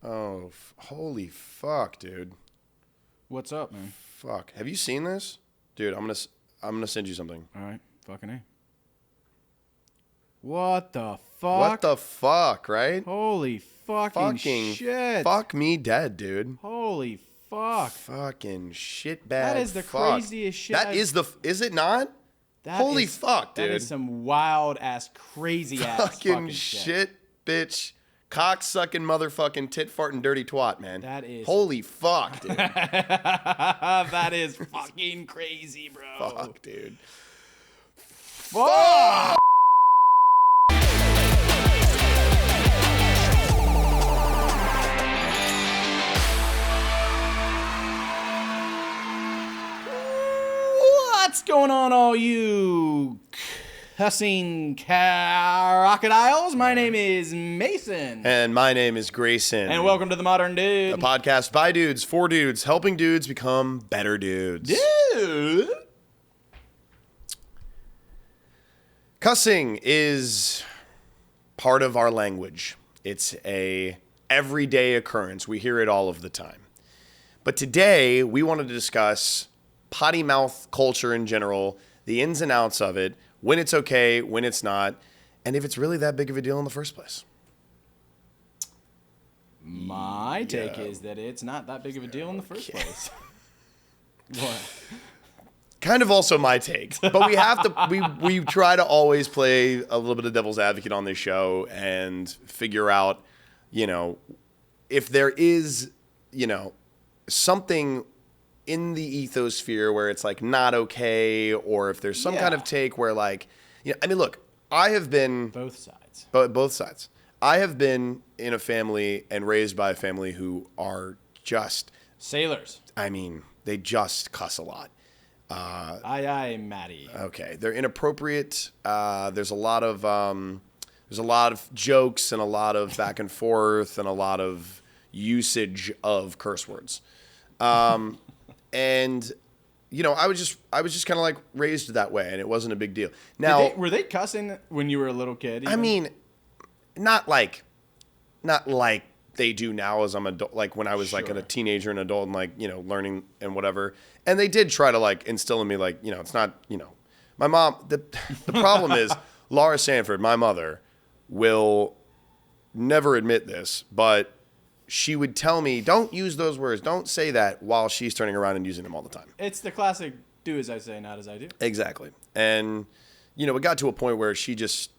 Oh, holy fuck, dude. What's up, man? Fuck. Have you seen this? Dude, I'm gonna send you something. All right, Fuckin-A. What the fuck? What the fuck, right? Holy fucking shit. Fuck me dead, dude. Holy fuck. Fucking shit That bag. is the fuck. craziest shit. Is it not? Holy fuck, dude. That is some wild ass, crazy ass fucking shit, bitch. Cock sucking motherfucking tit farting dirty twat, man. That is. Holy fuck, dude. That is fucking crazy, bro. Fuck, dude. Fuck. What's going on, all you cussing crocodiles? My name is Mason. And my name is Grayson. And welcome to The Modern Dude. A podcast by dudes, for dudes, helping dudes become better dudes. Dude. Cussing is part of our language. It's a everyday occurrence. We hear it all of the time. But today, we wanted to discuss potty mouth culture in general, the ins and outs of it, when it's okay, when it's not, and if it's really that big of a deal in the first place. My take is that it's not that big of a deal in the first place. What? Kind of also my take, but we have to, we try to always play a little bit of devil's advocate on this show and figure out, if there is, something in the ethosphere where it's like not okay, or if there's some kind of take where look, I have been both sides. Both sides. I have been in a family and raised by a family who are just sailors. I mean, they just cuss a lot. Aye, Matty. Okay, they're inappropriate. There's a lot of jokes and a lot of back and forth and a lot of usage of curse words. And I was just kind of like raised that way, and it wasn't a big deal. Now, were they cussing when you were a little kid? Even? I mean, not like they do now as I'm adult, like when I was like a teenager and adult and learning and whatever. And they did try to instill in me it's not, my mom, the problem is Laura Sanford, my mother, will never admit this, but she would tell me, don't use those words, don't say that, while she's turning around and using them all the time. It's the classic do as I say, not as I do. Exactly. And, it got to a point where she just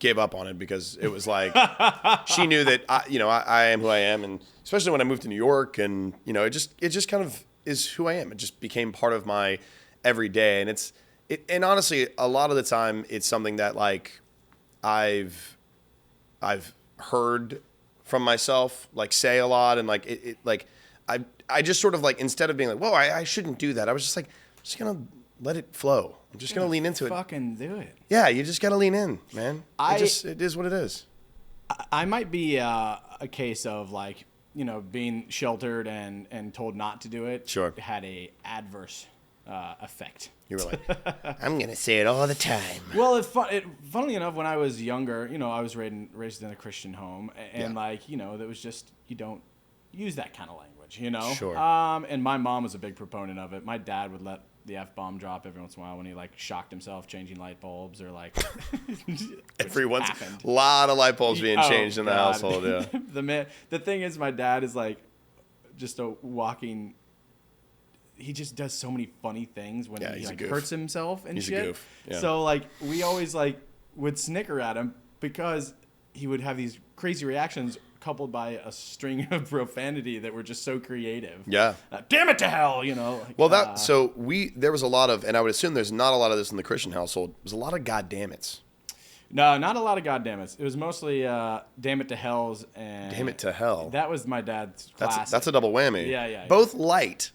gave up on it because it was like she knew that I am who I am, and especially when I moved to New York, and it just kind of is who I am. It just became part of my everyday, and and honestly, a lot of the time it's something that I've heard from myself say a lot, and I just sort of instead of being whoa, I shouldn't do that, I was just just gonna let it flow. I'm just going to lean into it. Fucking do it. Yeah, you just got to lean in, man. It is what it is. I might be a case of being sheltered and told not to do it. Sure. Had a adverse effect. You were like, I'm going to say it all the time. Well, funnily enough, when I was younger, I was raised in a Christian home, and that was just, you don't use that kind of language, Sure. And my mom was a big proponent of it. My dad would let the F-bomb drop every once in a while when he shocked himself changing light bulbs or every once a lot of light bulbs being changed in the household. Yeah. The thing is, my dad is just a walking. He just does so many funny things when he hurts himself and he's shit. A goof. Yeah. So we always would snicker at him because he would have these crazy reactions coupled by a string of profanity that were just so creative. Yeah. Damn it to hell, Well, there was a lot of, and I would assume there's not a lot of this in the Christian household. There's a lot of goddammits. No, not a lot of goddammits. It was mostly damn it to hells and damn it to hell. That was my dad's classic. That's a double whammy. Yeah. Both light,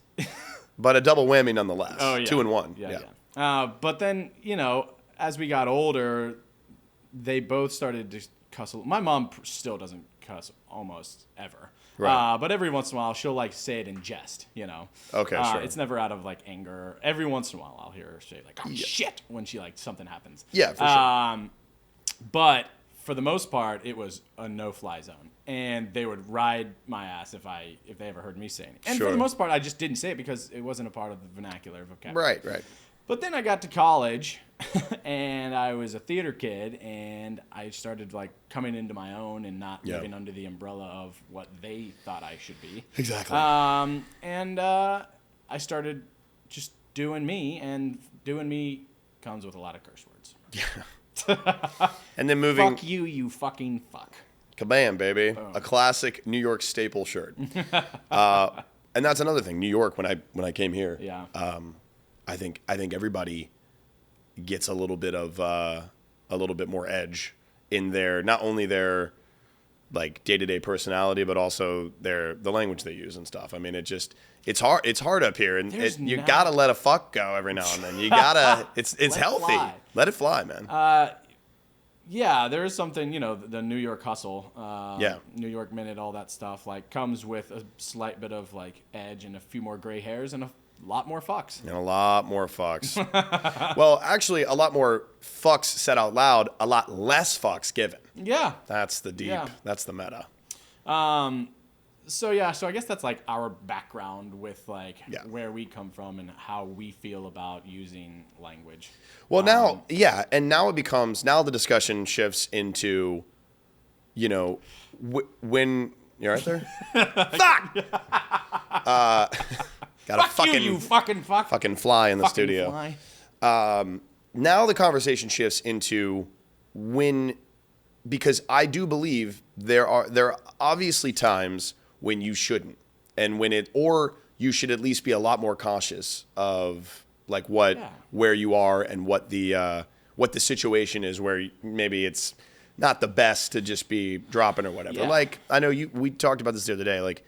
but a double whammy nonetheless. Oh yeah. 2 in 1. Yeah. But then as we got older, they both started to cuss. My mom still doesn't cuss almost ever. Right. But every once in a while, she'll say it in jest, Okay, sure. It's never out of anger. Every once in a while, I'll hear her say oh shit when she something happens. Yeah, for sure. But for the most part, it was a no-fly zone, and they would ride my ass if they ever heard me say it. And for the most part, I just didn't say it because it wasn't a part of the vernacular vocabulary. Right. But then I got to college, and I was a theater kid, and I started like coming into my own and not living under the umbrella of what they thought I should be. Exactly. And I started just doing me, and doing me comes with a lot of curse words. Yeah. And then moving. Fuck you, you fucking fuck. Kabam, baby. Boom. A classic New York staple shirt. And that's another thing. New York, when I came here. Yeah. I think everybody gets a little bit more edge in their, not only their like day-to-day personality, but also the language they use and stuff. I mean, it's hard up here, and you gotta let a fuck go every now and then. You gotta it's healthy. Let it fly, man. Yeah, there is something, the New York hustle, New York Minute, all that stuff, like, comes with a slight bit of like edge and a few more gray hairs and a lot more fucks. And a lot more fucks. Well, actually, a lot more fucks said out loud, a lot less fucks given. Yeah. That's the deep. Yeah. That's the meta. So I guess that's like our background with like where we come from and how we feel about using language. Well, and now it becomes, the discussion shifts into, when you're right there. Fuck. Got fuck a fucking you fucking fuck. Fucking fly in the fucking studio. Fly. Now the conversation shifts into because I do believe there are obviously times when you shouldn't, and or you should at least be a lot more cautious of like where you are and what the situation is, where maybe it's not the best to just be dropping or whatever. Yeah. Like I know we talked about this the other day. Like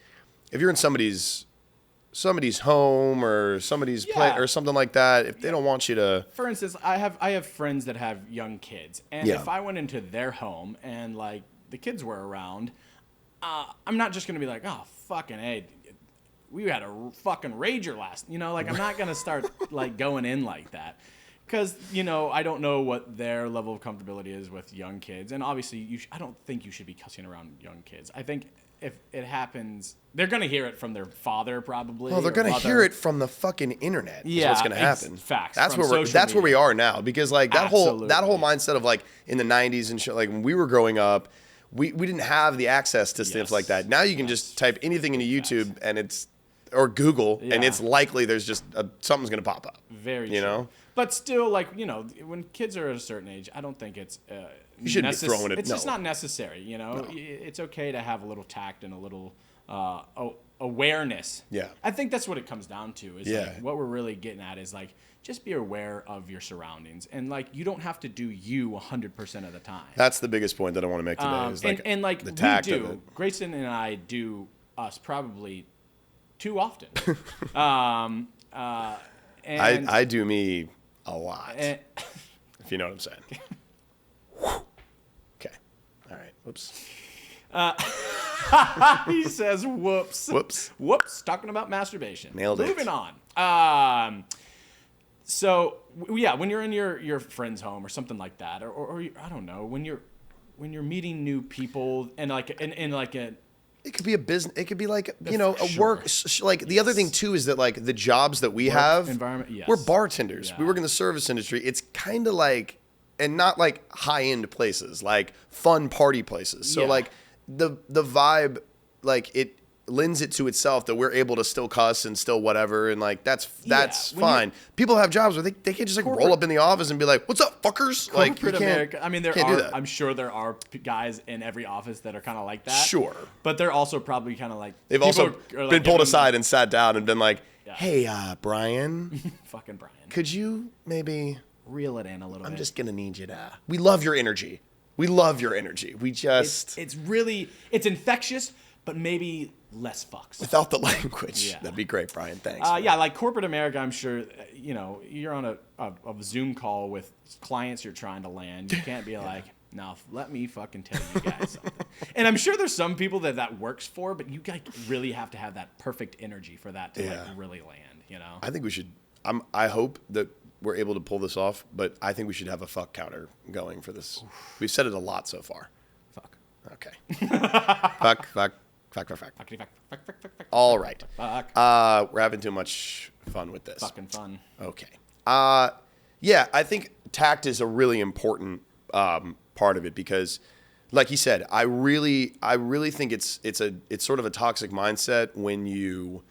if you're in somebody's home or somebody's play or something like that, if they don't want you to. For instance, I have friends that have young kids, and if I went into their home and like the kids were around, I'm not just gonna be like, oh fucking A, we had a fucking rager last, like I'm not gonna start like going in like that, because I don't know what their level of comfortability is with young kids, and obviously I don't think you should be cussing around young kids. I think if it happens, they're going to hear it from their father probably. Well, they're going to hear it from the fucking internet. Yeah, what's going to happen. Facts. That's where we are now, because like that whole mindset of like in the 90s and shit, like when we were growing up, we didn't have the access to stuff like that. Now you can just type anything into YouTube or Google, and it's likely there's just something's going to pop up. Very true. But still, like, when kids are at a certain age, I don't think it's you shouldn't be throwing it. It's just not necessary, No. It's okay to have a little tact and a little awareness. Yeah. I think that's what it comes down to. Is like, what we're really getting at is like, just be aware of your surroundings, and like you don't have to do you 100% of the time. That's the biggest point that I want to make today. Is like and like the tact we do. Of it. Grayson and I do us probably too often. And I do me a lot, if you know what I'm saying. Okay. All right. Whoops. He says whoops. Whoops. Talking about masturbation. Nailed it. Moving on. So when you're in your friend's home or something like that, or I don't know, when you're meeting new people and like in like a. It could be a business. It could be like, a work. Like the other thing too is that like the jobs that we have, environment. Yes. We're bartenders. Yeah. We work in the service industry. It's kind of like, and not like high end places, like fun party places. So like the vibe, like it lends it to itself that we're able to still cuss and still whatever, and like that's fine. People have jobs where they can't just like roll up in the office and be like, "What's up, fuckers?" Like you America. I mean, I'm sure there are guys in every office that are kind of like that. Sure, but they're also probably kind of like they've also been pulled aside and sat down and been like, "Hey, Brian, fucking Brian, could you maybe reel it in a little bit? I'm just gonna need you to. We love your energy. We love your energy. We just it's infectious, but maybe less fucks. Without the language. Yeah. That'd be great, Brian. Thanks. Like corporate America, I'm sure, you're on a Zoom call with clients you're trying to land. You can't be like, now let me fucking tell you guys something. And I'm sure there's some people that works for, but you guys really have to have that perfect energy for that to like really land, I think we should, I hope that we're able to pull this off, but I think we should have a fuck counter going for this. We've said it a lot so far. Okay. Fuck. Fuck. All right. Fuck. We're having too much fun with this. Fucking fun. Okay. Yeah, I think tact is a really important part of it because, like you said, I really think it's sort of a toxic mindset when you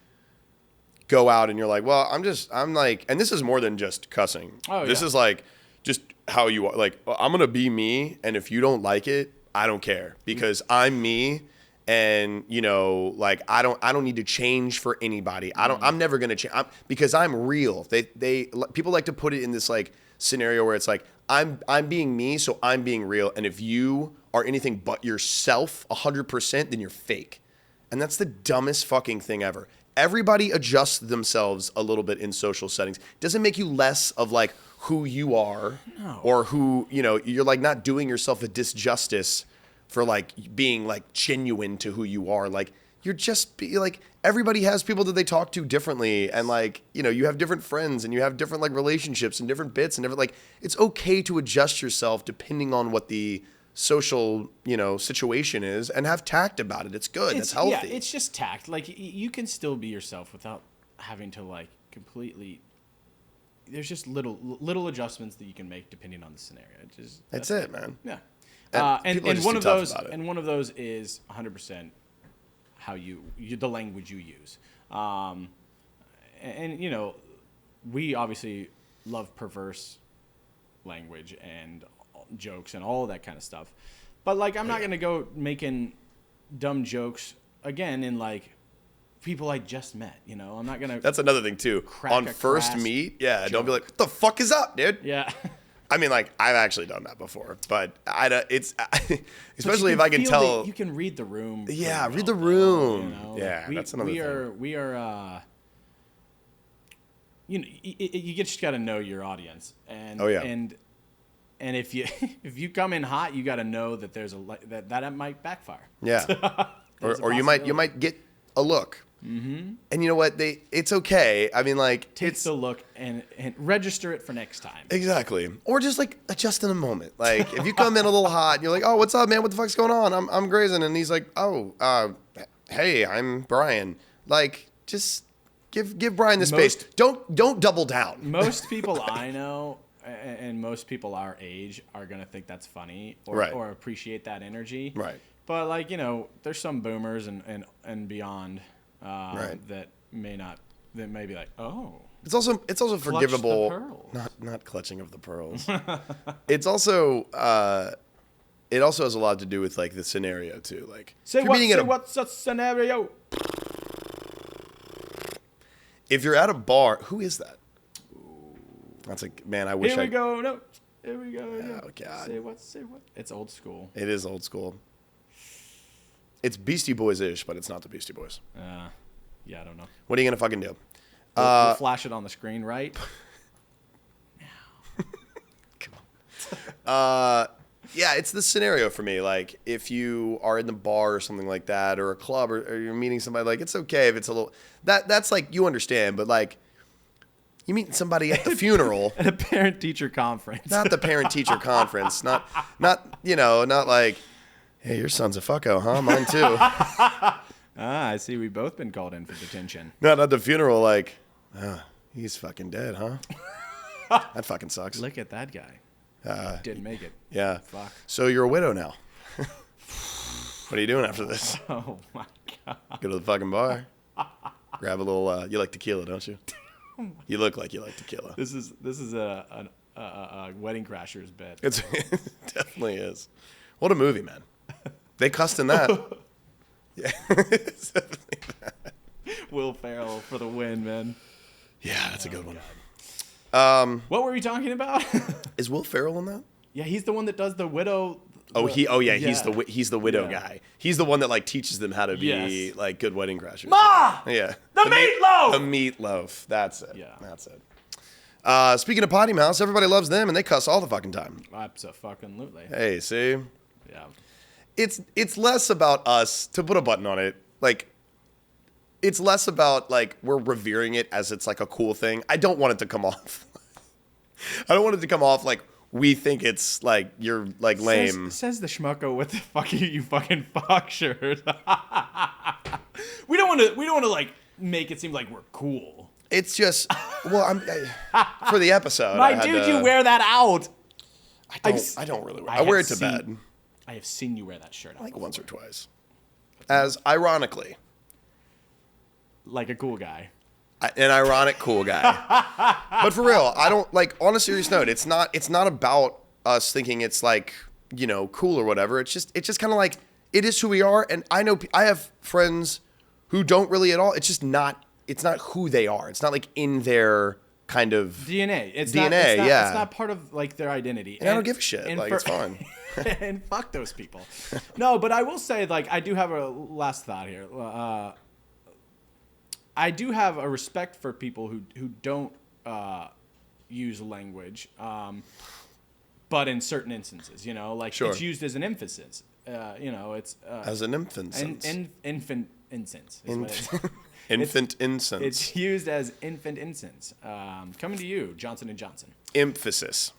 go out and you're like, well, I'm like, and this is more than just cussing. Oh, this is like just how you are. Like, I'm gonna be me, and if you don't like it, I don't care because I'm me. And like I don't need to change for anybody. I'm never gonna change because I'm real. People like to put it in this like scenario where it's like I'm being me, so I'm being real. And if you are anything but yourself 100%, then you're fake. And that's the dumbest fucking thing ever. Everybody adjusts themselves a little bit in social settings. Doesn't make you less of like who you are, or who you're like not doing yourself a disjustice for like being like genuine to who you are. Like you're just like everybody has people that they talk to differently, and like you have different friends and you have different like relationships and different bits and different like it's okay to adjust yourself depending on what the social situation is and have tact about it. It's good. It's healthy. Yeah, it's just tact. Like you can still be yourself without having to like completely. There's just little adjustments that you can make depending on the scenario. That's it, man. Yeah. And one of those is 100% how the language you use. We obviously love perverse language and jokes and all of that kind of stuff. But like I'm not going to go making dumb jokes again in like people I just met, I'm not going to. That's another thing too. On first meet, don't be like, "What the fuck is up, dude?" Yeah. I mean, like, I've actually done that before, but especially if I can tell. You can read the room. Yeah, read the room. Yeah, that's another thing. We are, you just got to know your audience. And, and if you come in hot, you got to know that there's that might backfire. Yeah. or you might get a look. Mm-hmm. And you know what? It's okay. I mean, like, take the look and register it for next time. Exactly. Or just like adjust in a moment. Like if you come in a little hot and you're like, "Oh, what's up, man? What the fuck's going on? I'm grazing," and he's like, "Oh, hey, I'm Brian." Like, just give Brian the space. Don't double down. Most people I know and most people our age are gonna think that's funny or appreciate that energy. Right. But like there's some boomers and beyond. That may be like, oh. It's also forgivable. Not clutching of the pearls. It's also it also has a lot to do with like the scenario too. Like what's a scenario? If you're at a bar, who is that? That's like, man, I wish Here we go. No. Here we go. Oh God. Say what? It's old school. It is old school. It's Beastie Boys-ish, but it's not the Beastie Boys. Yeah, I don't know. What are you going to fucking do? We'll flash it on the screen, right? Now. Come on. Yeah, it's the scenario for me. Like, if you are in the bar or something like that, or a club, or you're meeting somebody, like, it's okay if it's a little... That's like, you understand, but like, you meet somebody at the funeral... At a parent-teacher conference. Not the parent-teacher conference. Not like... Hey, your son's a fucko, huh? Mine too. I see. We've both been called in for detention. Not at the funeral, like, he's fucking dead, huh? That fucking sucks. Look at that guy. Didn't make it. Yeah. Fuck. So you're a widow now. What are you doing after this? Oh my God. Go to the fucking bar. Grab a little. You like tequila, don't you? You look like you like tequila. This is a Wedding Crashers bit. It definitely is. What a movie, man. They cussed in that. Yeah. It's definitely that. Will Ferrell for the win, man. Yeah, that's a good one. What were we talking about? Is Will Ferrell in that? Yeah, he's the one that does the widow. He's the widow guy. He's the one that like teaches them how to be like good wedding crashers. Ma! Yeah. The meatloaf! The meatloaf. That's it. Yeah. That's it. Speaking of Potty Mouse, everybody loves them and they cuss all the fucking time. Absolutely. Hey, see? Yeah. It's less about us, to put a button on it, like, it's less about, like, we're revering it as it's, like, a cool thing. I don't want it to come off. I don't want it to come off like we think it's like you're like lame. Says the schmucko with the "fuck you fucking fuck" shirt. We don't want to like make it seem like we're cool. It's just for the episode. My dude, you wear that out. I don't really wear. I wear it to bed. I have seen you wear that shirt. Like once or twice. As ironically, like a cool guy. An ironic cool guy. But for real, I don't like, on a serious note, it's not about us thinking it's like, cool or whatever. It's just kind of like, it is who we are. And I know I have friends who don't really at all. It's not who they are. It's not like in their kind of DNA. It's not part of like their identity. And I don't give a shit. Like, it's fine. And fuck those people. No, but I will say, like, I do have a last thought here. I do have a respect for people who don't use language, but in certain instances, like sure. It's used as an emphasis. It's as an infant. Infant incense. Infant incense. It's used as infant incense. Coming to you, Johnson & Johnson. Emphasis.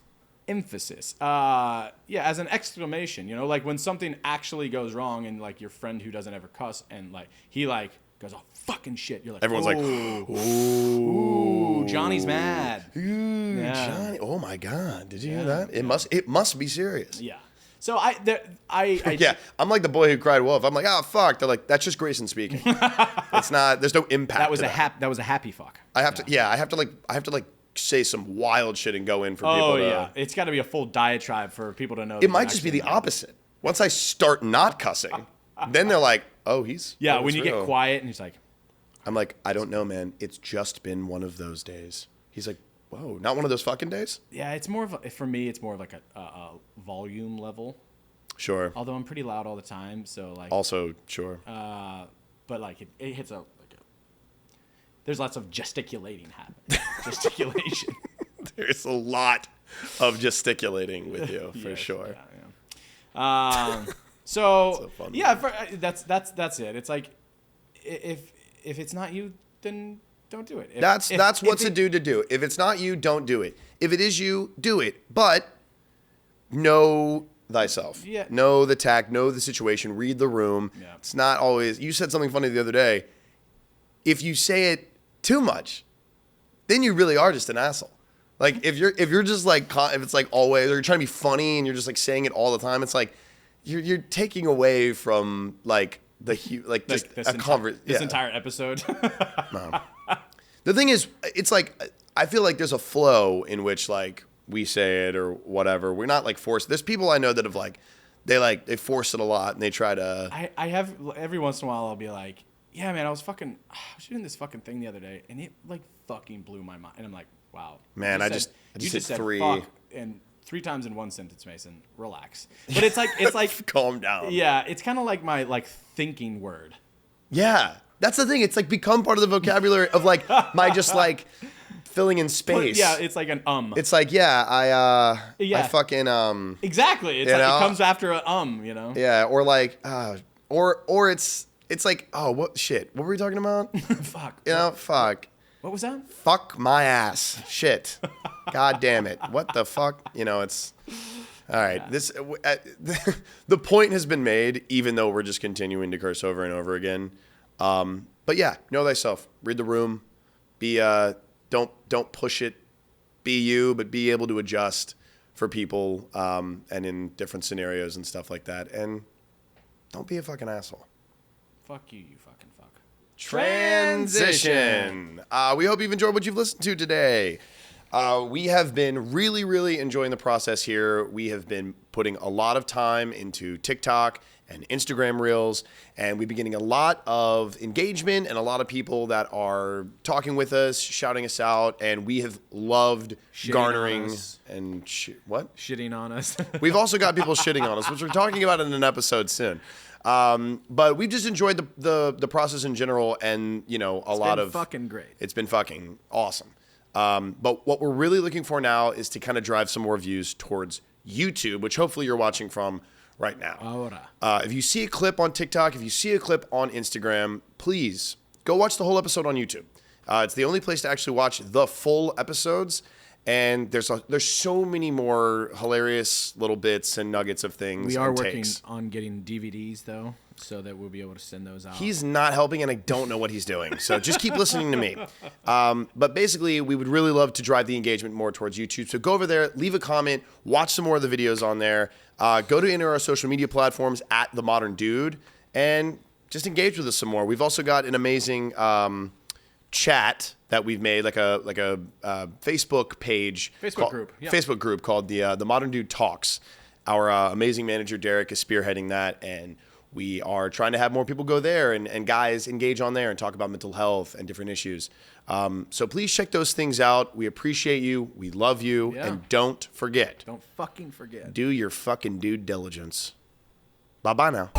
As an exclamation, like when something actually goes wrong and like your friend who doesn't ever cuss and like he like goes, oh fucking shit, you're like, everyone's like, ooh, Johnny's mad. Ooh, yeah. Johnny, oh my God, did you hear that? It must be serious. Yeah. So I I'm like the boy who cried wolf. I'm like, oh fuck. They're like, that's just Grayson speaking. It's not. There's no impact. That was a happy fuck. I have to say some wild shit and go in for people. Oh yeah, it's got to be a full diatribe for people to know. It might just be the opposite. Once I start not cussing, then they're like, oh, he's when you get quiet and he's like, I'm like, I don't know, man. It's just been one of those days. He's like, whoa, not one of those fucking days? Yeah, it's more of for me, it's more of like a volume level. Sure. Although I'm pretty loud all the time, so like. Also, sure. But like it hits there's lots of gesticulating happening. Gesticulation. There's a lot of gesticulating with you for sure. Yeah. So that's it. It's like if it's not you, then don't do it. That's what's a dude to do. If it's not you, don't do it. If it is you, do it. But know thyself. Yeah. Know the tact. Know the situation. Read the room. Yeah. It's not always. You said something funny the other day. If you say it too much, then you really are just an asshole. Like if you're just like if it's like always, or you're trying to be funny and you're just like saying it all the time, it's like you're taking away from like this entire episode. No. The thing is, it's like I feel like there's a flow in which like we say it or whatever. We're not like forced. There's people I know that have like they force it a lot and they try to. I have every once in a while I'll be like, yeah, man, I was doing this fucking thing the other day and it like fucking blew my mind. And I'm like, wow. Man, I just said three. Fuck and 3 times in one sentence, Mason. Relax. But it's like calm down. Yeah, it's kind of like my like thinking word. Yeah. That's the thing. It's like become part of the vocabulary of like my just like filling in space. Yeah, it's like an It's like, I fucking Exactly. It's like it comes after a Yeah, or like or it's like, oh, what shit. What were we talking about? Fuck. Fuck. What was that? Fuck my ass. Shit. God damn it. What the fuck? It's all right. Yeah. This the point has been made, even though we're just continuing to curse over and over again. But yeah, know thyself. Read the room. Be don't push it. Be you, but be able to adjust for people and in different scenarios and stuff like that. And don't be a fucking asshole. Fuck you, you fucking fuck. Transition. We hope you've enjoyed what you've listened to today. We have been really, really enjoying the process here. We have been putting a lot of time into TikTok and Instagram Reels, and we've been getting a lot of engagement and a lot of people that are talking with us, shouting us out, and we have loved garnering and shitting on us. We've also got people shitting on us, which we're talking about in an episode soon. But we've just enjoyed the process in general, and It's been fucking great. It's been fucking awesome. But what we're really looking for now is to kind of drive some more views towards YouTube, which hopefully you're watching from right now. Ahora. If you see a clip on TikTok, if you see a clip on Instagram, please go watch the whole episode on YouTube. It's the only place to actually watch the full episodes. And there's so many more hilarious little bits and nuggets of things. We are working takes. on getting DVDs though, so that we'll be able to send those out. He's not helping, and I don't know what he's doing. So just keep listening to me. But basically, we would really love to drive the engagement more towards YouTube. So go over there, leave a comment, watch some more of the videos on there. Go to any of our social media platforms at The Modern Dude, and just engage with us some more. We've also got an amazing chat that we've made, like a Facebook page, Facebook group called the Modern Dude Talks. Our amazing manager Derek is spearheading that, and we are trying to have more people go there and guys engage on there and talk about mental health and different issues. So please check those things out. We appreciate you. We love you, and don't forget. Don't fucking forget. Do your fucking due diligence. Bye bye now.